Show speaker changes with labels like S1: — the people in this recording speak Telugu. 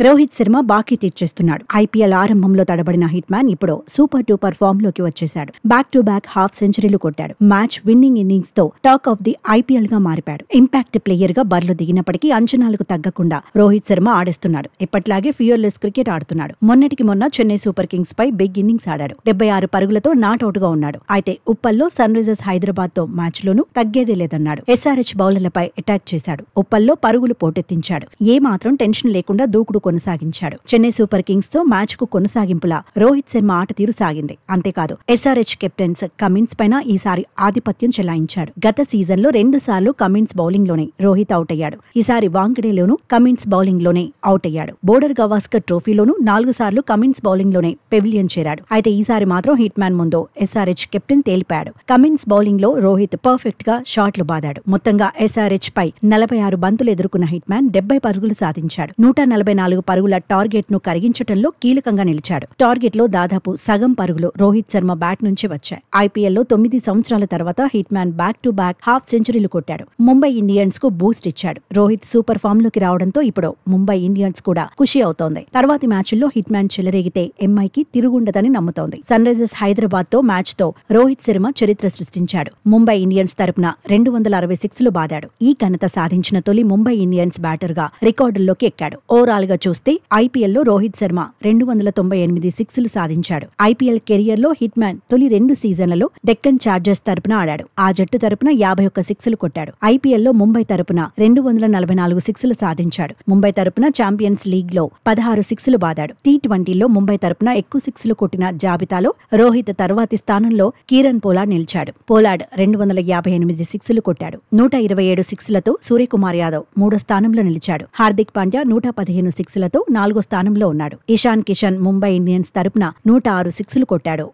S1: రోహిత్ శర్మ బాకీ తీర్చేస్తున్నాడు. ఐపీఎల్ ఆరంభంలో తడబడిన హిట్ మ్యాన్ ఇప్పుడు సూపర్ డూపర్ ఫామ్ లోకి వచ్చేశాడు. బ్యాక్ టు బ్యాక్ హాఫ్ సెంచరీలు కొట్టాడు. మ్యాచ్ విన్నింగ్ ఇన్నింగ్స్ తో టాక్ ఆఫ్ ది ఐపీఎల్ గా మారిపాడు. ఇంపాక్ట్ ప్లేయర్ గా బరిలో దిగినప్పటికీ అంచనాలకు తగ్గకుండా రోహిత్ శర్మ ఆడేస్తున్నాడు. ఇప్పట్లాగే ఫియర్లెస్ క్రికెట్ ఆడుతున్నాడు. మొన్నటికి మొన్న చెన్నై సూపర్ కింగ్స్ పై బిగ్ ఇన్నింగ్స్ ఆడాడు. 76 పరుగులతో నాట్అవుట్ గా ఉన్నాడు. అయితే ఉప్పల్లో సన్ రైజర్స్ హైదరాబాద్ తో మ్యాచ్ లోనూ తగ్గేదే లేదన్నాడు. ఎస్ఆర్హెచ్ బౌలర్లపై అటాక్ చేశాడు. ఉప్పల్లో పరుగులు పోటెత్తించాడు. ఏ మాత్రం టెన్షన్ లేకుండా దూకుడు కొనసాగించాడు. చెన్నై సూపర్ కింగ్స్ తో మ్యాచ్ కు కొనసాగింపులా రోహిత్ శర్మ ఆట తీరు సాగింది. అంతేకాదు ఎస్ఆర్హెచ్ కెప్టెన్స్ కమిన్స్ పైన ఈసారి ఆధిపత్యం చెలాయించాడు. గత సీజన్ లో 2 సార్లు కమిన్స్ బౌలింగ్ లోనే రోహిత్ అవుట్ అయ్యాడు. ఈసారి వాంకడేలోనూ కమిన్స్ బౌలింగ్ లోనే అవుట్ అయ్యాడు. బోర్డర్ గవాస్కర్ ట్రోఫీలోనూ 4 సార్లు కమిన్స్ బౌలింగ్ లోనే పెవిలియన్ చేరాడు. అయితే ఈసారి మాత్రం హిట్ మ్యాన్ ముందు ఎస్ఆర్హెచ్ కెప్టెన్ తేలిపాడు. కమిన్స్ బౌలింగ్ లో రోహిత్ పర్ఫెక్ట్ గా షాట్లు బాదాడు. మొత్తంగా ఎస్ఆర్హెచ్ పై 46 బంతులు ఎదుర్కొన్న హిట్ మ్యాన్ 70 పరుగులు సాధించాడు. 144 పరుగుల టార్గెట్ ను కరిగించటంలో కీలకంగా నిలిచాడు. టార్గెట్ లో దాదాపు సగం పరుగులు రోహిత్ శర్మ బ్యాట్ నుంచి వచ్చాయి. ఐపీఎల్ లో 9 సంవత్సరాల తర్వాత hit man back to back half సెంచరీలు కొట్టాడు. ముంబై ఇండియన్స్ కు బూస్ట్ ఇచ్చాడు. రోహిత్ సూపర్ ఫామ్ లోకి రావడంతో ఇప్పుడు ముంబై ఇండియన్స్ కూడా ఖుషి అవుతోంది. తర్వాతి మ్యాచ్ల్లో హిట్ మ్యాన్ చెలరేగితే ఎంఐకి తిరుగుండదని నమ్ముతోంది. సన్ రైజర్స్ హైదరాబాద్ తో మ్యాచ్ తో రోహిత్ శర్మ చరిత్ర సృష్టించాడు. ముంబై ఇండియన్స్ తరపున 266 బాదాడు. ఈ ఘనత సాధించిన తొలి ముంబై ఇండియన్స్ బ్యాటర్ గా రికార్డుల్లోకి ఎక్కాడు. ఓవరాల్ గా చూస్తే ఐపీఎల్ లో రోహిత్ శర్మ 298 సిక్స్లు సాధించాడు. ఐపీఎల్ కెరియర్ లో హిట్ మ్యాన్ తొలి 2 సీజన్లలో డెక్కన్ చార్జర్స్ తరపున ఆడాడు. ఆ జట్టు తరపున 51 సిక్స్లు కొట్టాడు. ఐపీఎల్ లో ముంబై తరపున 244 సిక్స్లు సాధించాడు. ముంబై తరపున ఛాంపియన్స్ లీగ్ లో 16 సిక్స్లు బాదాడు. టీ20లో ముంబై తరపున ఎక్కువ సిక్స్లు కొట్టిన జాబితాలో రోహిత్ తర్వాతి స్థానంలో కీరన్ పోలార్డ్ నిలిచాడు. పోలార్డ్ 258 సిక్స్లు కొట్టాడు. 127 సిక్స్లతో సూర్యకుమార్ యాదవ్ 3వ స్థానంలో నిలిచాడు. హార్దిక్ పాండ్యా 115 సిక్స్లతో 4వ స్థానంలో ఉన్నాడు. ఇషాన్ కిషన్ ముంబై ఇండియన్స్ తరపున 106 సిక్స్లు కొట్టాడు.